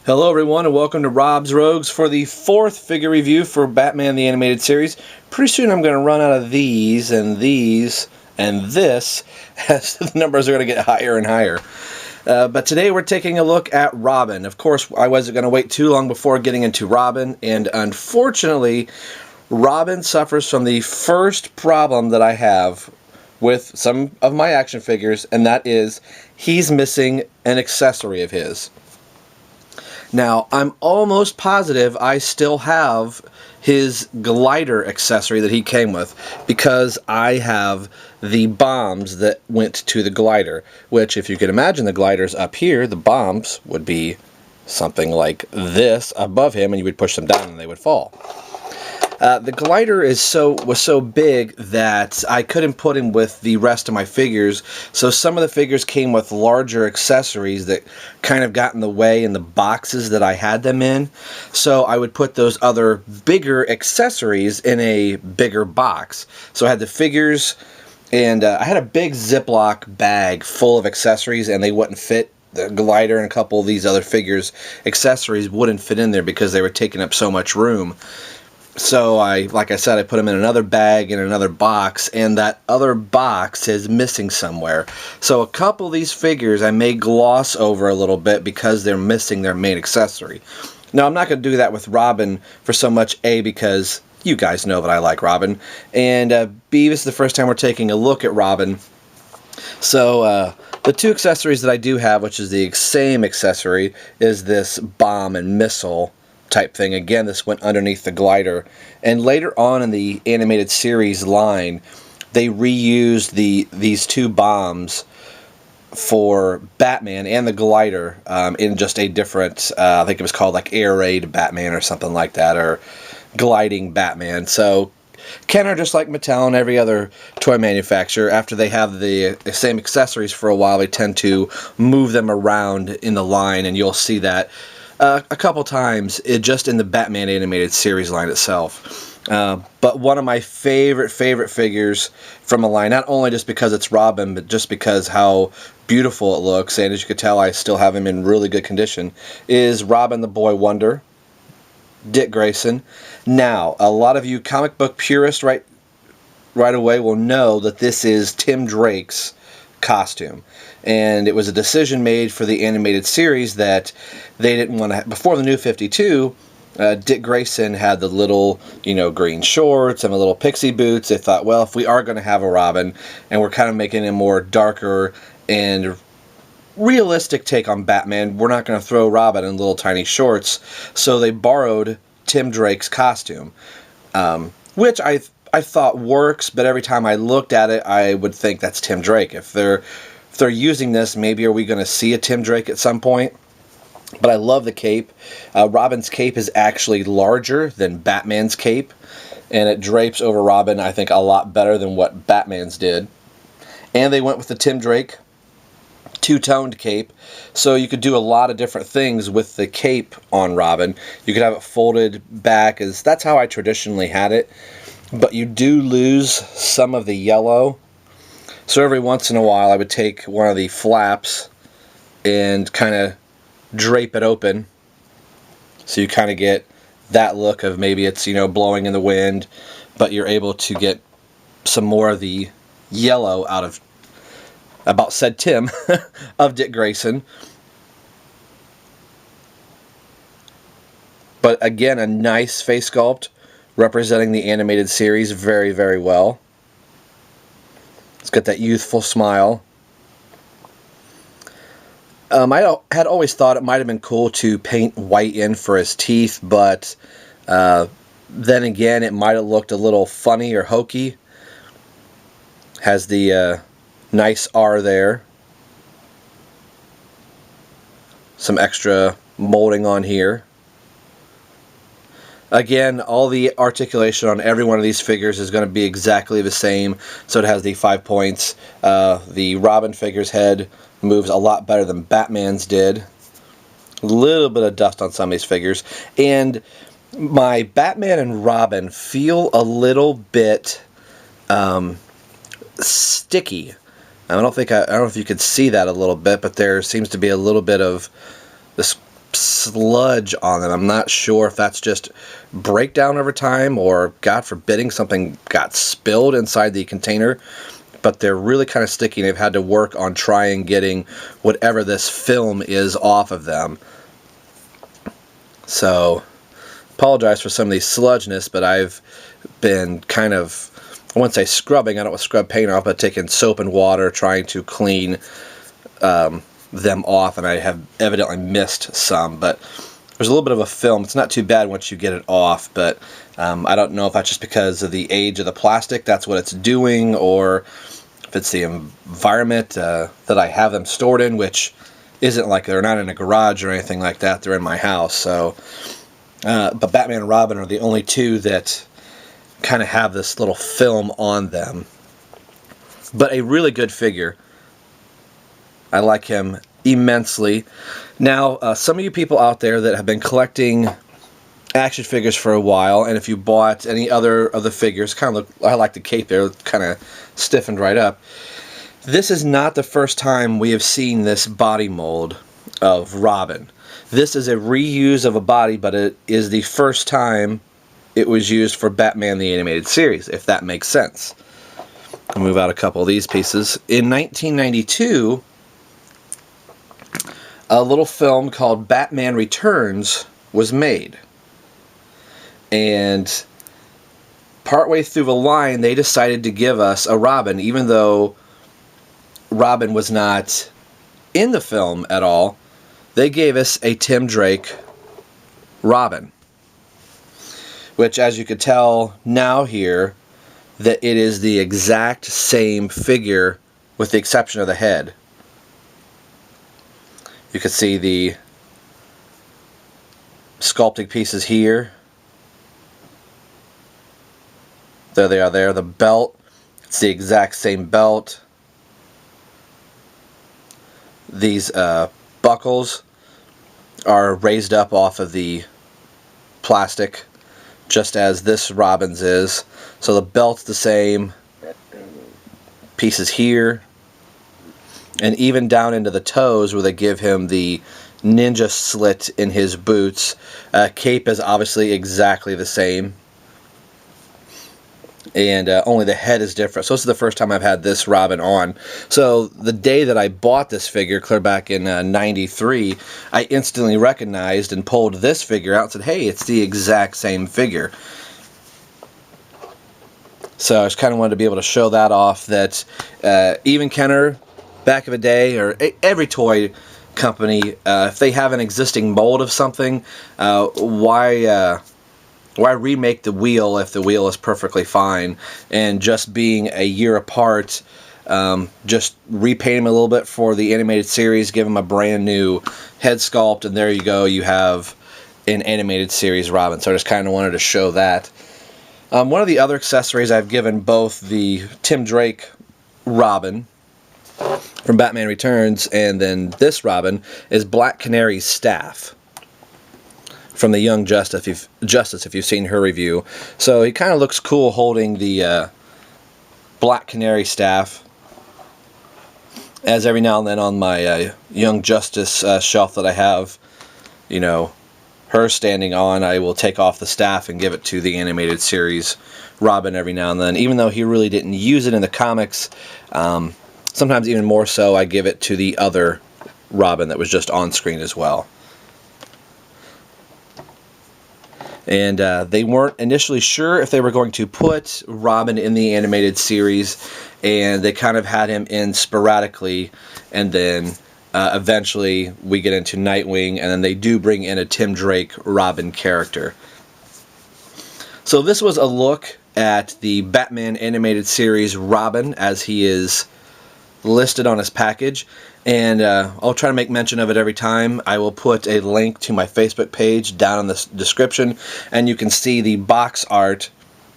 Hello everyone and welcome to Rob's Rogues for the fourth figure review for Batman the Animated Series. Pretty soon I'm going to run out of these and these and this as the numbers are going to get higher and higher. But today we're taking a look at Robin. Of course, I wasn't going to wait too long before getting into Robin, and unfortunately Robin suffers from the first problem that I have with some of my action figures, and that is he's missing an accessory of his. Now, I'm almost positive I still have his glider accessory that he came with, because I have the bombs that went to the glider, which, if you can imagine the gliders up here, the bombs would be something like this above him, and you would push them down and they would fall. The glider was so big that I couldn't put him with the rest of my figures, so some of the figures came with larger accessories that kind of got in the way in the boxes that I had them in, so I would put those other bigger accessories in a bigger box. So I had the figures, and I had a big Ziploc bag full of accessories, and they wouldn't fit. The glider and a couple of these other figures accessories wouldn't fit in there because they were taking up so much room. So like I said, I put them in another bag in another box, and that other box is missing somewhere. So a couple of these figures I may gloss over a little bit because they're missing their main accessory. Now, I'm not going to do that with Robin for so much, A, because you guys know that I like Robin, and B, this is the first time we're taking a look at Robin. So the two accessories that I do have, which is the same accessory, is this bomb and missile type thing. Again, this went underneath the glider, and later on in the animated series line they reused these two bombs for Batman and the glider in just a different, I think it was called like Air Raid Batman or something like that, or Gliding Batman. So Kenner, just like Mattel and every other toy manufacturer, after they have the same accessories for a while, they tend to move them around in the line, and you'll see that a couple times just in the Batman animated series line itself. But one of my favorite figures from a line, not only just because it's Robin, but just because how beautiful it looks, and as you can tell I still have him in really good condition, is Robin the Boy Wonder, Dick Grayson. Now, a lot of you comic book purists right away will know that this is Tim Drake's costume, and it was a decision made for the animated series that they didn't want to before the New 52. Dick Grayson had the little, green shorts and the little pixie boots. They thought, well, if we are going to have a Robin, and we're kind of making a more darker and realistic take on Batman, we're not going to throw Robin in little tiny shorts. So they borrowed Tim Drake's costume, which I thought works, but every time I looked at it, I would think that's Tim Drake. If they're using this, maybe are we going to see a Tim Drake at some point? But I love the cape. Robin's cape is actually larger than Batman's cape, and it drapes over Robin, I think, a lot better than what Batman's did. And they went with the Tim Drake two-toned cape, so you could do a lot of different things with the cape on Robin. You could have it folded back, as that's how I traditionally had it, but you do lose some of the yellow. So every once in a while I would take one of the flaps and kind of drape it open, so you kind of get that look of maybe it's blowing in the wind, but you're able to get some more of the yellow out of about said Tim of Dick Grayson. But again, a nice face sculpt representing the animated series very well. It's got that youthful smile. I had always thought it might have been cool to paint white in for his teeth, but then again, it might have looked a little funny or hokey. Has the nice R there. Some extra molding on here. Again, all the articulation on every one of these figures is going to be exactly the same. So it has the 5 points. The Robin figure's head moves a lot better than Batman's did. A little bit of dust on some of these figures. And my Batman and Robin feel a little bit sticky. I don't know if you could see that a little bit, but there seems to be a little bit of this sludge on them. I'm not sure if that's just breakdown over time, or God forbidding something got spilled inside the container, but they're really kind of sticky, and they've had to work on trying getting whatever this film is off of them. So apologize for some of the sludginess, but I've been kind of, I wouldn't say scrubbing, I don't want to scrub paint off, but taking soap and water, trying to clean them off, and I have evidently missed some, but there's a little bit of a film. It's not too bad once you get it off, but I don't know if that's just because of the age of the plastic, that's what it's doing, or if it's the environment that I have them stored in, which isn't like, they're not in a garage or anything like that, they're in my house. So but Batman and Robin are the only two that kind of have this little film on them. But a really good figure. I like him immensely. Now, some of you people out there that have been collecting action figures for a while, and if you bought any other of the figures, kind of look, I like the cape there, kind of stiffened right up. This is not the first time we have seen this body mold of Robin. This is a reuse of a body, but it is the first time it was used for Batman the Animated Series, if that makes sense. I'll move out a couple of these pieces. In 1992, a little film called Batman Returns was made. And partway through the line, they decided to give us a Robin, even though Robin was not in the film at all. They gave us a Tim Drake Robin, which, as you could tell now here, that it is the exact same figure with the exception of the head. You can see the sculpting pieces here. There they are there. The belt, it's the exact same belt. These buckles are raised up off of the plastic, just as this Robin's is. So the belt's the same. Pieces here. And even down into the toes where they give him the ninja slit in his boots. Cape is obviously exactly the same. And only the head is different. So this is the first time I've had this Robin on. So the day that I bought this figure, clear back in 93, I instantly recognized and pulled this figure out and said, hey, it's the exact same figure. So I just kind of wanted to be able to show that off, that even Kenner, back of a day, or every toy company, if they have an existing mold of something, why remake the wheel if the wheel is perfectly fine? And just being a year apart, just repaint him a little bit for the animated series, give him a brand new head sculpt, and there you go, you have an animated series Robin. So I just kind of wanted to show that. One of the other accessories I've given both the Tim Drake Robin from Batman Returns and then this Robin is Black Canary's staff from the Young Justice, if you've seen her review. So he kind of looks cool holding the Black Canary staff, as every now and then on my Young Justice shelf that I have, you know, her standing on, I will take off the staff and give it to the animated series Robin every now and then. Even though he really didn't use it in the comics, sometimes even more so, I give it to the other Robin that was just on screen as well. And they weren't initially sure if they were going to put Robin in the animated series, and they kind of had him in sporadically, and then eventually we get into Nightwing, and then they do bring in a Tim Drake Robin character. So this was a look at the Batman animated series Robin as he is listed on his package, and I'll try to make mention of it every time. I will put a link to my Facebook page down in the description, and you can see the box art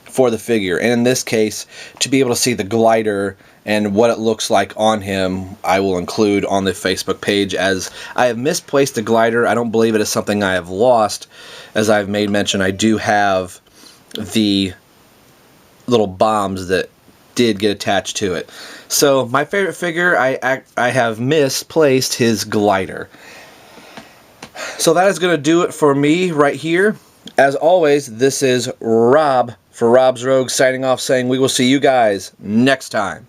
for the figure. And in this case, to be able to see the glider and what it looks like on him, I will include on the Facebook page, as I have misplaced the glider. I don't believe it is something I have lost. As I've made mention, I do have the little bombs that did get attached to it. So my favorite figure, I have misplaced his glider. So that is going to do it for me right here. As always, this is Rob for Rob's Rogues signing off saying we will see you guys next time.